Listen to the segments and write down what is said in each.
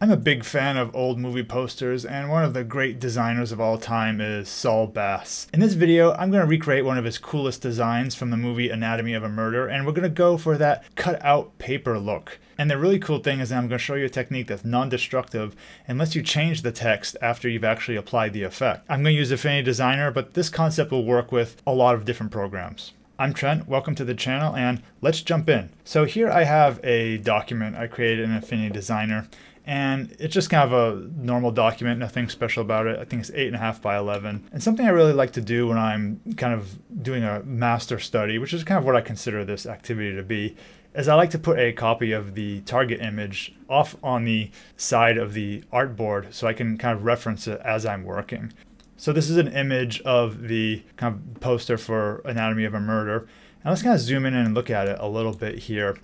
I'm a big fan of old movie posters, and one of the great designers of all time is Saul Bass. In this video, I'm going to recreate one of his coolest designs from the movie Anatomy of a Murder, and we're going to go for that cut-out paper look. And the really cool thing is that I'm going to show you a technique that's non-destructive and lets you change the text after you've actually applied the effect. I'm going to use Affinity Designer, but this concept will work with a lot of different programs. I'm Trent, welcome to the channel, and let's jump in. So here I have a document I created in Affinity Designer, and it's just kind of a normal document, nothing special about it. I think it's 8.5 by 11. And something I really like to do when I'm kind of doing a master study, which is kind of what I consider this activity to be, is I like to put a copy of the target image off on the side of the artboard so I can kind of reference it as I'm working. So this is an image of the kind of poster for Anatomy of a Murder. And let's kind of zoom in and look at it a little bit here.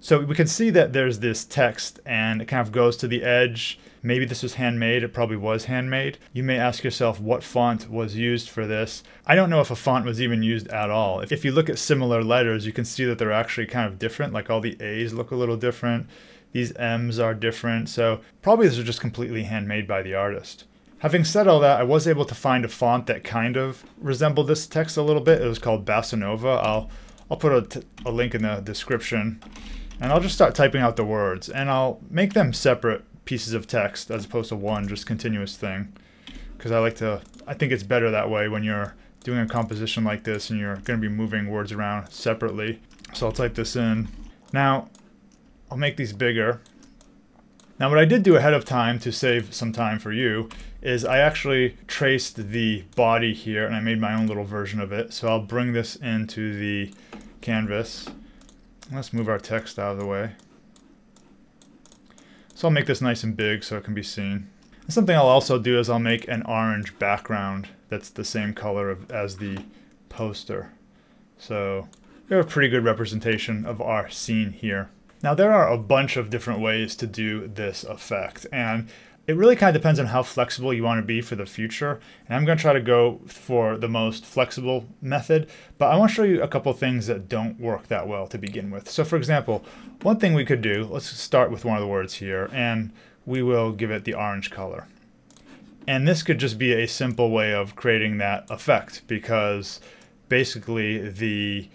So we can see that there's this text and it kind of goes to the edge. Maybe this was handmade. It probably was handmade. You may ask yourself what font was used for this. I don't know if a font was even used at all. If you look at similar letters, you can see that they're actually kind of different. Like all the A's look a little different. These M's are different. So probably this was just completely handmade by the artist. Having said all that, I was able to find a font that kind of resembled this text a little bit. It was called Bassanova. I'll put a link in the description. And I'll just start typing out the words, and I'll make them separate pieces of text as opposed to one just continuous thing. Because I think it's better that way when you're doing a composition like this and you're going to be moving words around separately. So I'll type this in. Now, I'll make these bigger. Now what I did do ahead of time to save some time for you is I actually traced the body here and I made my own little version of it. So I'll bring this into the canvas. Let's move our text out of the way. So I'll make this nice and big so it can be seen. And something I'll also do is I'll make an orange background that's the same color as the poster. So we have a pretty good representation of our scene here. Now there are a bunch of different ways to do this effect, and it really kind of depends on how flexible you want to be for the future. And I'm going to try to go for the most flexible method, but I want to show you a couple things that don't work that well to begin with. So for example, one thing we could do, let's start with one of the words here, and we will give it the orange color. And this could just be a simple way of creating that effect, because basically the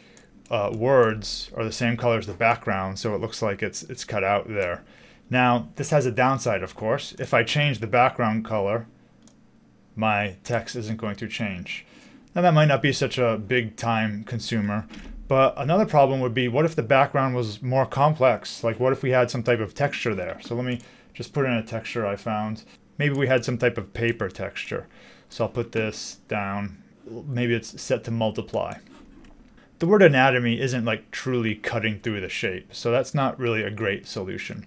words are the same color as the background, so it looks like it's cut out there. Now, this has a downside, of course. If I change the background color, my text isn't going to change. Now, that might not be such a big time consumer, but another problem would be, what if the background was more complex? Like, what if we had some type of texture there? So let me just put in a texture I found. Maybe we had some type of paper texture. So I'll put this down. Maybe it's set to multiply. The word anatomy isn't like truly cutting through the shape, so that's not really a great solution.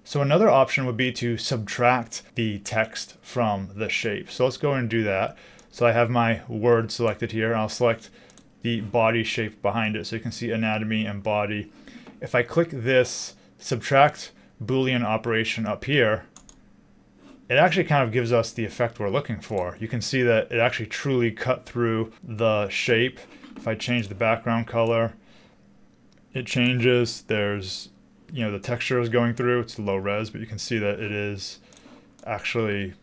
So another option would be to subtract the text from the shape. So let's go and do that. So I have my word selected here, and I'll select the body shape behind it so you can see anatomy and body. If I click this subtract Boolean operation up here, it actually kind of gives us the effect we're looking for. You can see that it actually truly cut through the shape. If I change the background color, it changes. There's, the texture is going through. It's low res, but you can see that it is actually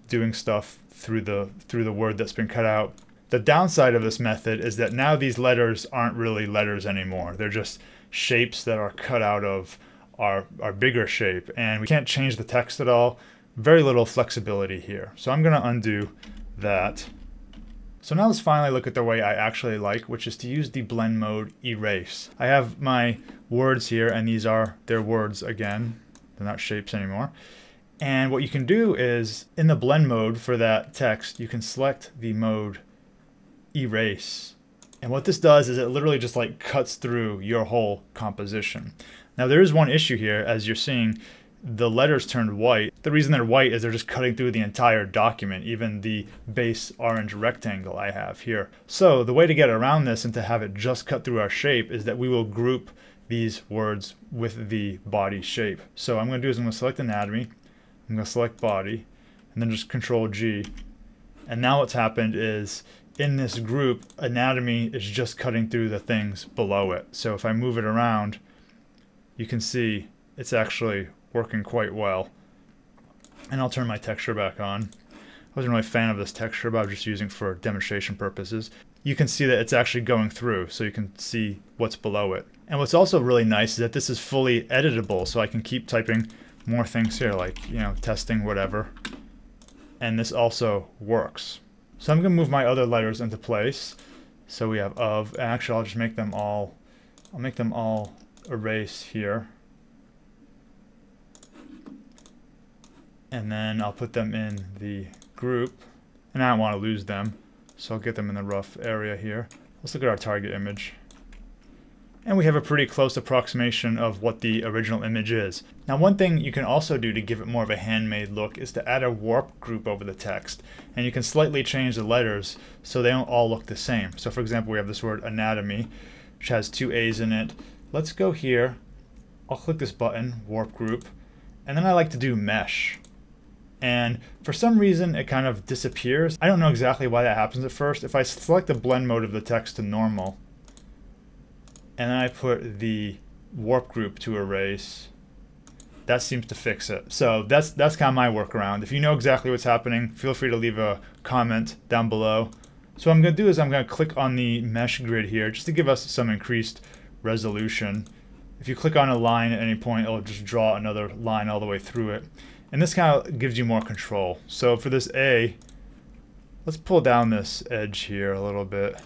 doing stuff through the word that's been cut out. The downside of this method is that now these letters aren't really letters anymore. They're just shapes that are cut out of our bigger shape, and we can't change the text at all. Very little flexibility here. So I'm going to undo that. So now let's finally look at the way I actually like, which is to use the blend mode erase. I have my words here, and these are their words again. They're not shapes anymore. And what you can do is, in the blend mode for that text, you can select the mode erase. And what this does is it literally just like cuts through your whole composition. Now there is one issue here, as you're seeing, the letters turned white. The reason they're white is they're just cutting through the entire document, even the base orange rectangle I have here. So the way to get around this and to have it just cut through our shape is that we will group these words with the body shape. So what I'm going to do is I'm going to select anatomy, I'm going to select body, and then just Control G. And now what's happened is in this group, anatomy is just cutting through the things below it. So if I move it around, you can see it's actually working quite well. And I'll turn my texture back on. I wasn't really a fan of this texture, but I was just using for demonstration purposes. You can see that it's actually going through, so you can see what's below it. And what's also really nice is that this is fully editable, so I can keep typing more things here, like, you know, testing, whatever. And this also works. So I'm going to move my other letters into place. So we have of, and actually I'll just make them all, erase here. And then I'll put them in the group, and I don't want to lose them, so I'll get them in the rough area here. Let's look at our target image. And we have a pretty close approximation of what the original image is. Now, one thing you can also do to give it more of a handmade look is to add a warp group over the text. And you can slightly change the letters so they don't all look the same. So for example, we have this word anatomy, which has 2 A's in it. Let's go here. I'll click this button, warp group, and then I like to do mesh. And for some reason it kind of disappears. I don't know exactly why that happens at first. If I select the blend mode of the text to normal, and then I put the warp group to erase, that seems to fix it. So that's kind of my workaround. If you know exactly what's happening, feel free to leave a comment down below. So what I'm going to do is I'm going to click on the mesh grid here just to give us some increased resolution. If you click on a line at any point, it'll just draw another line all the way through it. And this kind of gives you more control. So for this A, let's pull down this edge here a little bit.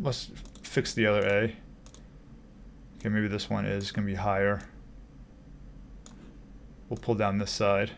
Let's fix the other A. Okay, maybe this one is going to be higher. We'll pull down this side.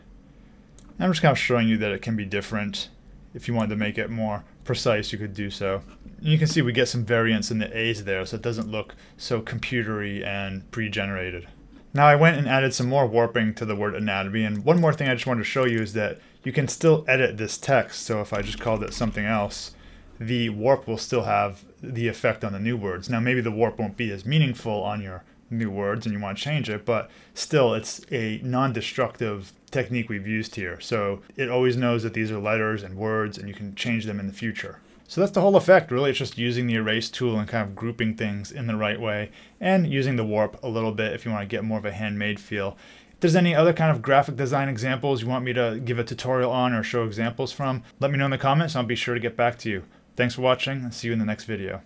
And I'm just kind of showing you that it can be different. If you wanted to make it more precise, you could do so. And you can see we get some variance in the A's there, so it doesn't look so computery and pre-generated. Now I went and added some more warping to the word anatomy, and one more thing I just wanted to show you is that you can still edit this text. So if I just called it something else, the warp will still have the effect on the new words. Now maybe the warp won't be as meaningful on your new words and you want to change it, but still it's a non-destructive technique we've used here. So it always knows that these are letters and words and you can change them in the future. So that's the whole effect, really. It's just using the erase tool and kind of grouping things in the right way and using the warp a little bit if you want to get more of a handmade feel. If there's any other kind of graphic design examples you want me to give a tutorial on or show examples from, let me know in the comments and I'll be sure to get back to you. Thanks for watching, and see you in the next video.